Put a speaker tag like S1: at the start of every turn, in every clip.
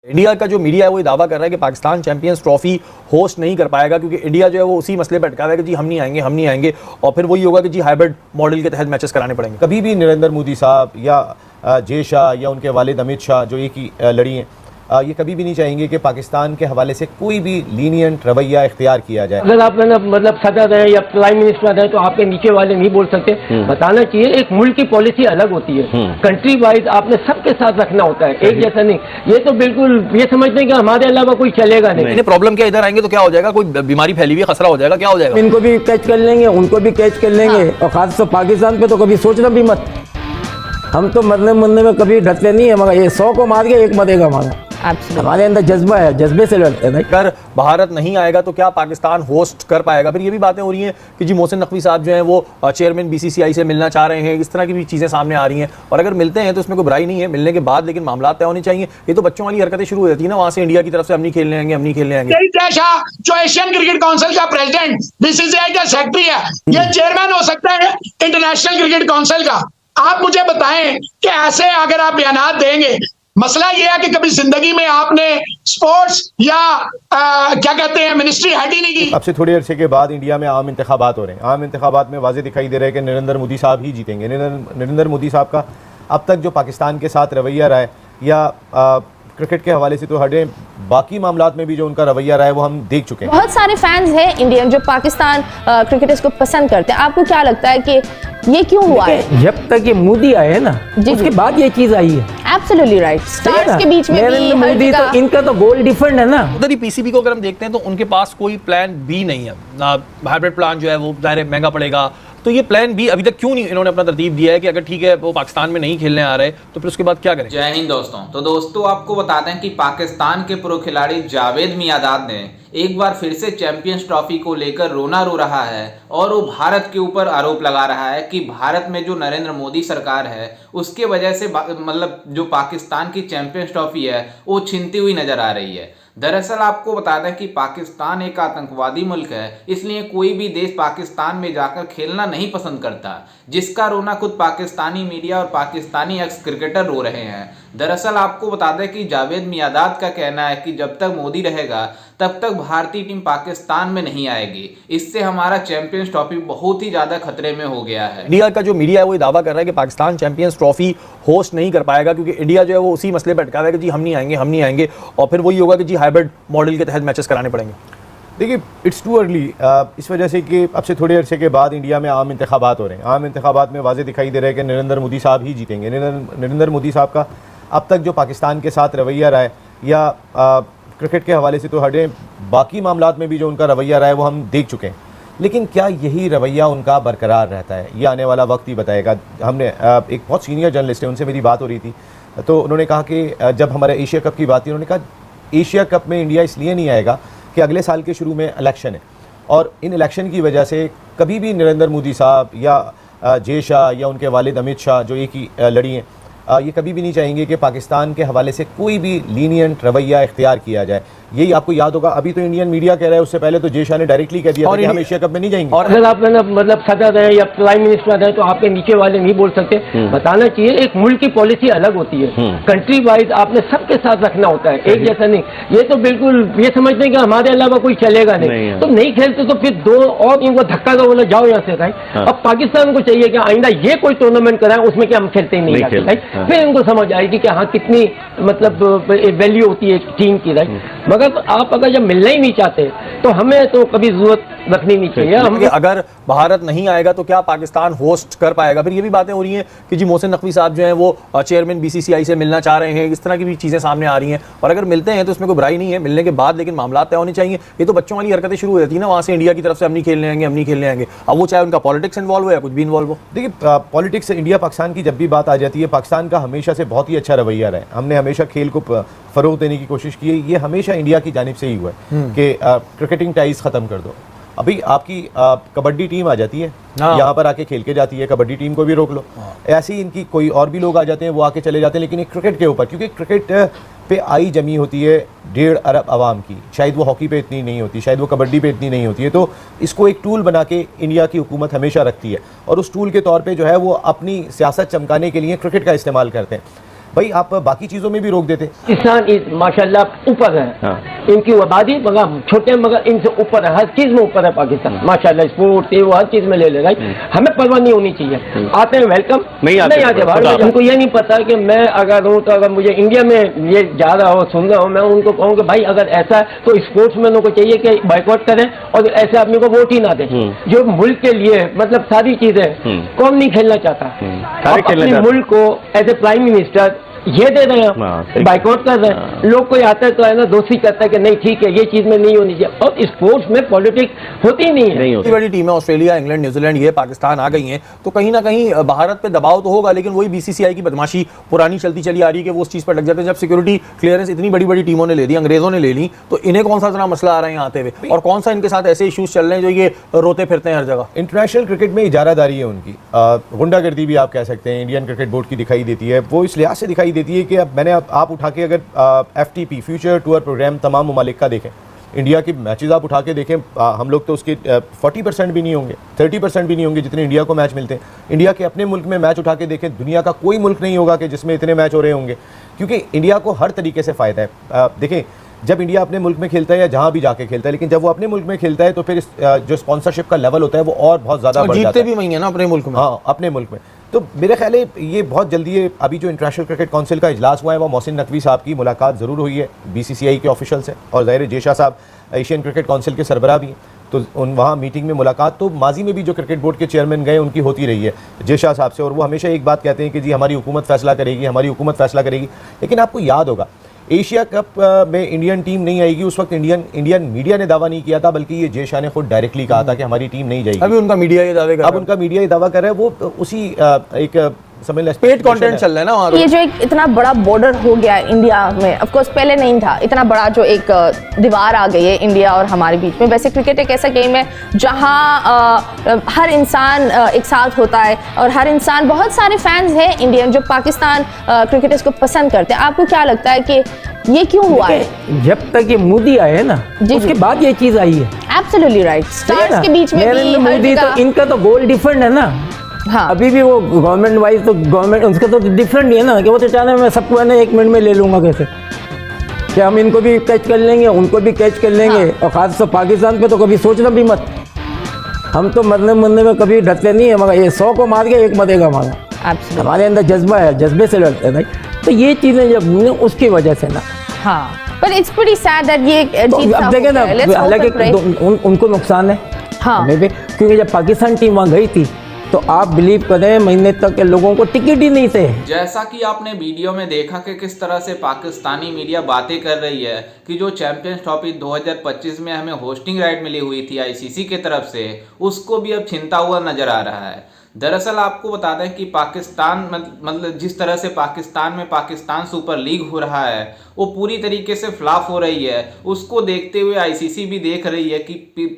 S1: India का जो media है वो दावा कर रहा है कि पाकिस्तान चैंपियंस ट्रॉफी होस्ट नहीं कर पाएगा क्योंकि इंडिया जो है वो उसी मसले पर अटका हुआ है कि जी हम नहीं आएंगे और फिर वही होगा कि जी हाइब्रिड मॉडल के तहत मैचेस कराने पड़ेंगे।
S2: कभी भी नरेंद्र मोदी साहब या जय शाह या उनके वालिद अमित शाह जो एक ही लड़ी हैं, ये कभी भी नहीं चाहेंगे कि पाकिस्तान के हवाले से कोई भी लीनियंट रवैया इख्तियार किया जाए।
S3: अगर आप मतलब सदर है या प्राइम मिनिस्टर है तो आपके नीचे वाले नहीं बोल सकते। बताना चाहिए एक मुल्क की पॉलिसी अलग होती है, कंट्री वाइज आपने सबके साथ रखना होता है, एक जैसा नहीं। ये तो बिल्कुल ये समझते हैं कि हमारे अलावा कोई चलेगा नहीं।
S1: प्रॉब्लम क्या, इधर आएंगे तो क्या हो जाएगा, कोई बीमारी फैली हुई है, खसरा हो जाएगा, क्या हो जाएगा।
S3: इनको भी कैच कर लेंगे, उनको भी कैच कर लेंगे। और खासतौर पाकिस्तान पे तो कभी सोचना भी मत। हम तो मरने में कभी डरते नहीं है, मगर ये 100 को मार के एक मरेगा हमारा। हमारे अंदर जज्बा है, जज्बे से लड़ते हैं।
S1: अगर भारत नहीं आएगा तो क्या पाकिस्तान होस्ट कर पाएगा। फिर ये भी बातें हो रही हैं कि जी मोहसिन नकवी साहब जो हैं वो चेयरमैन बीसीसीआई से मिलना चाह रहे हैं, इस तरह की भी चीज़ें सामने आ रही हैं। और अगर मिलते हैं तो इसमें कोई बुराई नहीं है, मिलने के बाद लेकिन मामला तय होने चाहिए। ये तो बच्चों वाली हरकतें शुरू हो जाती है ना, वहाँ से इंडिया की तरफ से हम नहीं खेलने आएंगे।
S4: जय शाह जो एशियन क्रिकेट काउंसिल का प्रेसिडेंट, बीसीसीआई का सेक्रेटरी है, ये चेयरमैन हो सकता है इंटरनेशनल क्रिकेट काउंसिल का। आप मुझे बताएं कि ऐसे अगर आप बयानात देंगे, मसला यह है कि कभी जिंदगी में आपने स्पोर्ट्स या क्या कहते हैं मिनिस्ट्री हेड ही नहीं की।
S2: अब से थोड़े अरसे के बाद इंडिया में आम इंतखाबात हो रहे हैं। आम इंतखाबात में वाज़ेह दिखाई दे रहा है कि नरेंद्र मोदी साहब ही जीतेंगे। नरेंद्र मोदी साहब का अब तक जो पाकिस्तान के साथ रवैया रहा है या क्रिकेट के हवाले से तो हटे, बाकी मामलात में भी जो उनका रवैया रहा है वो हम देख चुके हैं।
S5: बहुत सारे फैंस हैं इंडियन जो पाकिस्तान क्रिकेटर्स को पसंद करते हैं। आपको क्या लगता है कि ये क्यों हुआ है?
S3: जब तक ये मोदी आए हैं ना, उसके बाद ये चीज आई है।
S5: Absolutely right. स्टार्स के बीच में भी
S3: मोदी तो इनका तो गोल डिफरेंट है ना।
S1: उधर ही पीसीबी को अगर हम देखते हैं तो उनके पास कोई प्लान बी नहीं है। हाइब्रिड प्लान जो है वो ज़ाहिर है महंगा पड़ेगा, तो ये प्लान बी अभी तक क्यों नहीं इन्होंने अपना तरतीब दिया है कि अगर ठीक है वो पाकिस्तान में नहीं खेलने आ रहे तो फिर उसके बाद क्या करें।
S6: जय हिंद दोस्तों। तो दोस्तों आपको बताते हैं कि पाकिस्तान के प्रो खिलाड़ी जावेद मियांदाद ने एक बार फिर से चैंपियंस ट्रॉफी को लेकर रोना रो रहा है और वो भारत के ऊपर आरोप लगा रहा है कि भारत में जो नरेंद्र मोदी सरकार है उसके वजह से मतलब जो पाकिस्तान की चैंपियंस ट्रॉफी है वो छीनती हुई नजर आ रही है। दरअसल आपको बता दें कि पाकिस्तान एक आतंकवादी मुल्क है, इसलिए कोई भी देश पाकिस्तान में जाकर खेलना नहीं पसंद करता, जिसका रोना खुद पाकिस्तानी मीडिया और पाकिस्तानी एक्स क्रिकेटर रो रहे हैं। दरअसल आपको बता दें कि जावेद मियांदाद का कहना है कि जब तक मोदी रहेगा तब तक भारतीय टीम पाकिस्तान में नहीं आएगी, इससे हमारा चैंपियंस ट्रॉफी बहुत ही ज्यादा खतरे में हो गया है।
S1: इंडिया का जो मीडिया है वो दावा कर रहा है कि पाकिस्तान चैंपियंस ट्रॉफी होस्ट नहीं कर पाएगा क्योंकि इंडिया जो है वो उसी मसले पर अटका हुआ है कि जी हम नहीं आएंगे और फिर वही होगा कि जी हाइब्रिड मॉडल के तहत मैचेस कराने पड़ेंगे।
S2: देखिए इट्स टू अर्ली, इस वजह से कि अब से थोड़े अरसे के बाद इंडिया में आम इंतखाबात हो रहे हैं। आम इंतखाबात में वाज़ेह दिखाई दे रहा है कि नरेंद्र मोदी साहब ही जीतेंगे। नरेंद्र मोदी साहब का अब तक जो पाकिस्तान के साथ रवैया रहा है या क्रिकेट के हवाले से तो हटे, बाकी मामलात में भी जो उनका रवैया रहा है वो हम देख चुके हैं। लेकिन क्या यही रवैया उनका बरकरार रहता है, ये आने वाला वक्त ही बताएगा। हमने एक बहुत सीनियर जर्नलिस्ट है, उनसे मेरी बात हो रही थी, तो उन्होंने कहा कि जब हमारे एशिया कप की बात थी, उन्होंने कहा एशिया कप में इंडिया इसलिए नहीं आएगा कि अगले साल के शुरू में इलेक्शन है और इन इलेक्शन की वजह से कभी भी नरेंद्र मोदी साहब या जय शाह या उनके वालिद अमित शाह जो एक ही लड़ी हैं, ये कभी भी नहीं चाहेंगे कि पाकिस्तान के हवाले से कोई भी लीनियंट रवैया इख्तियार किया जाए। यही आपको याद होगा, अभी तो इंडियन मीडिया कह रहा है, उससे पहले तो जय शाह ने डायरेक्टली कह दिया था कि हम एशिया कप में नहीं जाएंगे।
S3: और अगर आप मतलब सदर है या प्राइम मिनिस्टर है तो आपके नीचे वाले नहीं बोल सकते। बताना चाहिए एक मुल्क की पॉलिसी अलग होती है, कंट्री वाइज आपने सबके साथ रखना होता है, एक जैसा नहीं। ये तो बिल्कुल ये समझते हैं कि हमारे अलावा कोई चलेगा नहीं। तो नहीं खेलते तो फिर दो और इनको धक्का दो, बोला जाओ यहाँ से भाई। अब पाकिस्तान को चाहिए कि आइंदा ये कोई टूर्नामेंट कराए उसमें कि हम खेलते ही नहीं आते भाई। फिर इनको समझ आएगी कि हाँ कितनी मतलब वैल्यू होती है टीम की, राइट। मगर आप अगर जब मिलना ही नहीं चाहते तो हमें तो कभी जरूरत रखनी नहीं चाहिए। हम
S1: अगर भारत नहीं आएगा तो क्या पाकिस्तान होस्ट कर पाएगा। फिर ये भी बातें हो रही हैं कि जी मोहसिन नकवी साहब जो हैं वो चेयरमैन बीसीसीआई से मिलना चाह रहे हैं, इस तरह की भी चीज़ें सामने आ रही हैं। और अगर मिलते हैं तो इसमें कोई बुराई नहीं है, मिलने के बाद लेकिन मामला तय होने चाहिए। ये तो बच्चों वाली हरकतें शुरू हो जाती है ना, वहाँ से इंडिया की तरफ से हम नहीं खेलने आएंगे। अब वो चाहे उनका पॉलिटिक्स इन्वॉल्व हो या कुछ भी इन्वॉल्व हो।
S2: देखिए पॉलिटिक्स इंडिया पाकिस्तान की जब भी बात आ जाती है, पाकिस्तान का हमेशा से बहुत ही अच्छा रवैया रहा है। हमने हमेशा खेल को फ़रोग़ देने की कोशिश की है। ये हमेशा इंडिया की जानिब से ही हुआ है कि क्रिकेटिंग टाइज ख़त्म कर दो। अभी आपकी कबड्डी टीम आ जाती है, यहाँ पर आके खेल के जाती है, कबड्डी टीम को भी रोक लो। ऐसे ही इनकी कोई और भी लोग आ जाते हैं, वो आके चले जाते हैं। लेकिन एक क्रिकेट के ऊपर, क्योंकि क्रिकेट पे आई जमी होती है 1.5 अरब आवाम की, शायद वो हॉकी पे इतनी नहीं होती, शायद वो कबड्डी पे इतनी नहीं होती है। तो इसको एक टूल बना के इंडिया की हुकूमत हमेशा रखती है और उस टूल के तौर पर जो है वो अपनी सियासत चमकाने के लिए क्रिकेट का इस्तेमाल करते हैं। भाई आप बाकी चीज़ों में भी रोक देते।
S3: पाकिस्तान इस माशाल्लाह ऊपर है, इनकी आबादी मगर छोटे मगर इनसे ऊपर है, हर चीज में ऊपर है पाकिस्तान माशाल्लाह, स्पोर्ट्स ये वो हर चीज में ले ले रहा है। हमें परवाह नहीं होनी चाहिए, आते हैं वेलकम, नहीं आते बाहर। उनको ये नहीं पता कि मैं अगर हूँ तो अगर मुझे इंडिया में ये जा रहा हो सुन रहा हूँ, मैं उनको कहूँ कि भाई अगर ऐसा है तो स्पोर्ट्समैनों को चाहिए कि बाइकआउट करें और ऐसे आदमी को वोट ही ना दें जो मुल्क के लिए मतलब सारी चीजें कौन नहीं खेलना चाहता। अपने मुल्क को एज ए प्राइम मिनिस्टर ये दे रहे हैं, बाइकआउट कर रहे हैं। लोग कोई आता है तो है ना दोस्ती करता है कि नहीं ठीक है ये चीज में नहीं होनी चाहिए, और स्पोर्ट्स में पॉलिटिक्स होती ही नहीं है।
S1: इतनी बड़ी टीमें ऑस्ट्रेलिया, इंग्लैंड, न्यूजीलैंड ये पाकिस्तान आ गई हैं तो कहीं ना कहीं भारत पे दबाव तो होगा, लेकिन वही बीसीसीआई की बदमाशी पुरानी चलती चली आ रही है कि वो उस चीज पर लग जाते हैं। जब सिक्योरिटी क्लियरेंस इतनी बड़ी बड़ी टीमों ने ले ली, अंग्रेजों ने ले ली, तो इन्हें कौन सा इतना मसला आ रहा है यहाँ आते हुए, और कौन सा इनके साथ ऐसे इश्यूज चल रहे हैं जो ये रोते फिरते हैं हर जगह।
S2: इंटरनेशनल क्रिकेट में इजारादारी है उनकी, गुंडागर्दी भी आप कह सकते हैं, इंडियन क्रिकेट बोर्ड की दिखाई देती है। वो इस लिहाज से दिखाई देती है कि अब मैंने आप उठा के अगर FTP फ्यूचर टूर प्रोग्राम तमाम ममालिक का देखें, इंडिया की मैचेस आप उठा के देखें, हम लोग तो उसके 40% भी नहीं होंगे, 30% भी नहीं होंगे जितने इंडिया को मैच मिलते हैं। इंडिया के अपने मुल्क में मैच उठा के देखें, दुनिया का कोई मुल्क नहीं होगा कि जिसमें इतने मैच हो रहे होंगे, क्योंकि इंडिया को हर तरीके से फ़ायदा है। देखें जब इंडिया अपने मुल्क में खेलता है या जहाँ भी जाके खेलता है, लेकिन जब वो अपने मुल्क में खेलता है तो फिर जो स्पॉन्सरशिप का लेवल होता है वो और बहुत ज़्यादा बढ़ जाता है।
S1: जीतते भी वही है ना अपने मुल्क में।
S2: हाँ अपने मुल्क में। तो मेरे ख्याल है ये बहुत जल्दी है, अभी जो इंटरनेशनल क्रिकेट काउंसिल का इजलास हुआ है वो मोहसिन नकवी साहब की मुलाकात ज़रूर हुई है BCCI के ऑफिशियल से, और ज़ाहिर जय शाह साहब एशियन क्रिकेट काउंसिल के सरबराह भी हैं, तो वहाँ मीटिंग में मुलाकात तो माजी में भी जो क्रिकेट बोर्ड के चेयरमैन गए उनकी होती रही है जय शाह साहब से, और वो हमेशा एक बात कहते हैं कि जी हमारी हुकूमत फैसला करेगी, हमारी हुकूमत फैसला करेगी। लेकिन आपको याद होगा एशिया कप में इंडियन टीम नहीं आएगी, उस वक्त इंडियन मीडिया ने दावा नहीं किया था, बल्कि ये जय शाह ने खुद डायरेक्टली कहा था कि हमारी टीम नहीं जाएगी।
S1: अभी उनका मीडिया ये दावे कर रहा है,
S2: अब उनका मीडिया ये दावा कर रहा है, वो उसी एक
S1: पेड कंटेंट चल रहा है ना वहाँ।
S5: ये जो एक इतना बड़ा बॉर्डर हो गया है इंडिया में, ऑफ कोर्स पहले नहीं था, इतना बड़ा जो एक दीवार आ गई है इंडिया और हमारे बीच में। वैसे क्रिकेट एक ऐसा गेम है जहाँ हर इंसान एक साथ होता है और हर इंसान, बहुत सारे फैंस हैं इंडियन जो पाकिस्तान क्रिकेटर्स को पसंद करते हैं। आपको क्या लगता है कि ये क्यों हुआ है?
S7: जब तक ये मोदी आए है ना उसके बाद ये चीज आई है।
S5: एब्सोल्युटली राइट, स्टार्स के बीच में भी
S7: नरेंद्र मोदी तो इनका तो गोल डिफरेंट है ना।
S5: हाँ।
S7: अभी भी वो गवर्नमेंट वाइज तो गवर्नमेंट उसका तो डिफरेंट ही है ना, कि वो तो चाहते हैं मैं सबको है ना 1 मिनट में ले लूंगा, कैसे कि हम इनको भी कैच कर लेंगे उनको भी कैच कर लेंगे। हाँ। और खास तो पाकिस्तान पे तो कभी सोचना भी मत, हम तो मरने में कभी डरते नहीं है, मगर ये 100 को मार के एक मरेगा हमारा, हमारे अंदर जज्बा है, जज्बे से लड़ते हैं। तो ये चीज़ें जब उसकी वजह से ना,
S5: हाँ, but it's pretty sad that ये
S7: अब देखें ना, हालांकि उनको नुकसान है,
S5: हाँ,
S7: क्योंकि जब पाकिस्तान टीम वहाँ गई थी तो आप बिलीव करें महीने तक के लोगों को टिकट ही नहीं थे।
S6: जैसा कि आपने वीडियो में देखा कि किस तरह से पाकिस्तानी मीडिया बातें कर रही है कि जो चैंपियंस ट्रॉफी 2025 में हमें होस्टिंग राइट मिली हुई थी ICC की तरफ से, उसको भी अब छिनता हुआ नजर आ रहा है। दरअसल आपको बता दें कि पाकिस्तान मतलब जिस तरह से पाकिस्तान में पाकिस्तान सुपर लीग हो रहा है वो पूरी तरीके से फ्लॉप हो रही है। उसको देखते हुए ICC भी देख रही है कि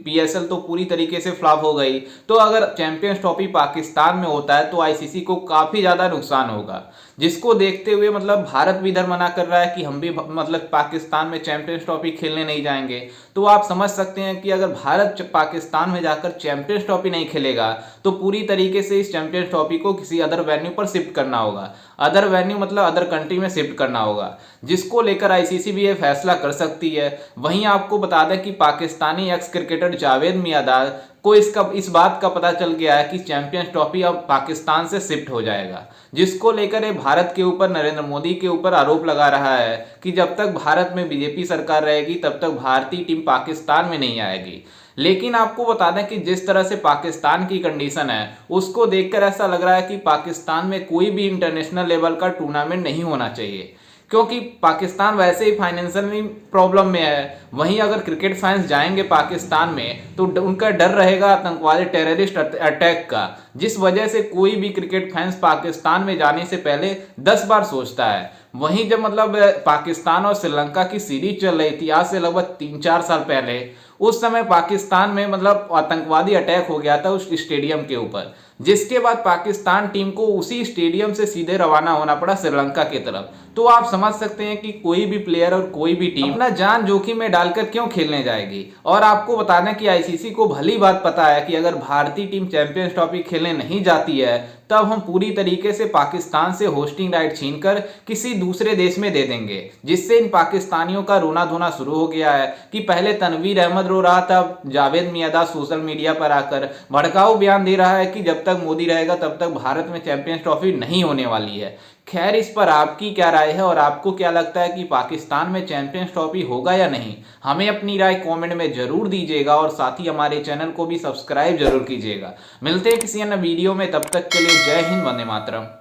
S6: PSL तो पूरी तरीके से फ्लॉप हो गई, तो अगर चैंपियंस ट्रॉफी पाकिस्तान में होता है तो ICC को काफ़ी ज़्यादा नुकसान होगा, जिसको देखते हुए मतलब भारत भी इधर मना कर रहा है कि हम भी मतलब पाकिस्तान में चैंपियंस ट्रॉफी खेलने नहीं जाएंगे। तो आप समझ सकते हैं कि अगर भारत पाकिस्तान में जाकर चैंपियंस ट्रॉफी नहीं खेलेगा तो पूरी तरीके से इस चैंपियंस ट्रॉफी को किसी अदर वेन्यू पर शिफ्ट करना होगा, अदर वेन्यू मतलब अदर कंट्री में शिफ्ट करना होगा, जिसको लेकर ICC भी ये फैसला कर सकती है। वहीं आपको बता दें कि पाकिस्तानी एक्स क्रिकेटर जावेद मियांदाद को इस बात का पता चल गया है कि चैंपियंस ट्रॉफी अब पाकिस्तान से शिफ्ट हो जाएगा, जिसको लेकर ये भारत के ऊपर, नरेंद्र मोदी के ऊपर आरोप लगा रहा है कि जब तक भारत में BJP सरकार रहेगी तब तक भारतीय टीम पाकिस्तान में नहीं आएगी। लेकिन आपको बता दें कि जिस तरह से पाकिस्तान की कंडीशन है उसको देखकर ऐसा लग रहा है कि पाकिस्तान में कोई भी इंटरनेशनल लेवल का टूर्नामेंट नहीं होना चाहिए, क्योंकि पाकिस्तान वैसे ही फाइनेंशियल प्रॉब्लम में है। वहीं अगर क्रिकेट फैंस जाएंगे पाकिस्तान में तो उनका डर रहेगा आतंकवादी टेररिस्ट अटैक का, जिस वजह से कोई भी क्रिकेट फैंस पाकिस्तान में जाने से पहले 10 बार सोचता है। वहीं जब मतलब पाकिस्तान और श्रीलंका की सीरीज चल रही थी आज से लगभग 3-4 साल पहले, उस समय पाकिस्तान में मतलब आतंकवादी अटैक हो गया था उस स्टेडियम के ऊपर, जिसके बाद पाकिस्तान टीम को उसी स्टेडियम से सीधे रवाना होना पड़ा श्रीलंका की तरफ। तो आप समझ सकते हैं कि कोई भी प्लेयर और कोई भी टीम अपना जान जोखिम में डालकर क्यों खेलने जाएगी। और आपको बता दें कि आईसीसी को भली बात पता है कि अगर भारतीय टीम चैंपियंस ट्रॉफी खेलने नहीं जाती है तब हम पूरी तरीके से पाकिस्तान से होस्टिंग राइट छीनकर किसी दूसरे देश में दे देंगे, जिससे इन पाकिस्तानियों का रोना धोना शुरू हो गया है कि पहले तनवीर अहमद रो रहा था, जावेद मियांदाद सोशल मीडिया पर आकर भड़काऊ बयान दे रहा है कि जब तक मोदी रहेगा तब तक भारत में चैंपियंस ट्रॉफी नहीं होने वाली है। खैर, इस पर आपकी क्या राय है और आपको क्या लगता है कि पाकिस्तान में चैंपियंस ट्रॉफी होगा या नहीं? हमें अपनी राय कमेंट में जरूर दीजिएगा और साथ ही हमारे चैनल को भी सब्सक्राइब जरूर कीजिएगा। मिलते हैं किसी अन्य वीडियो में, तब तक के लिए जय हिंद, वंदे मातरम।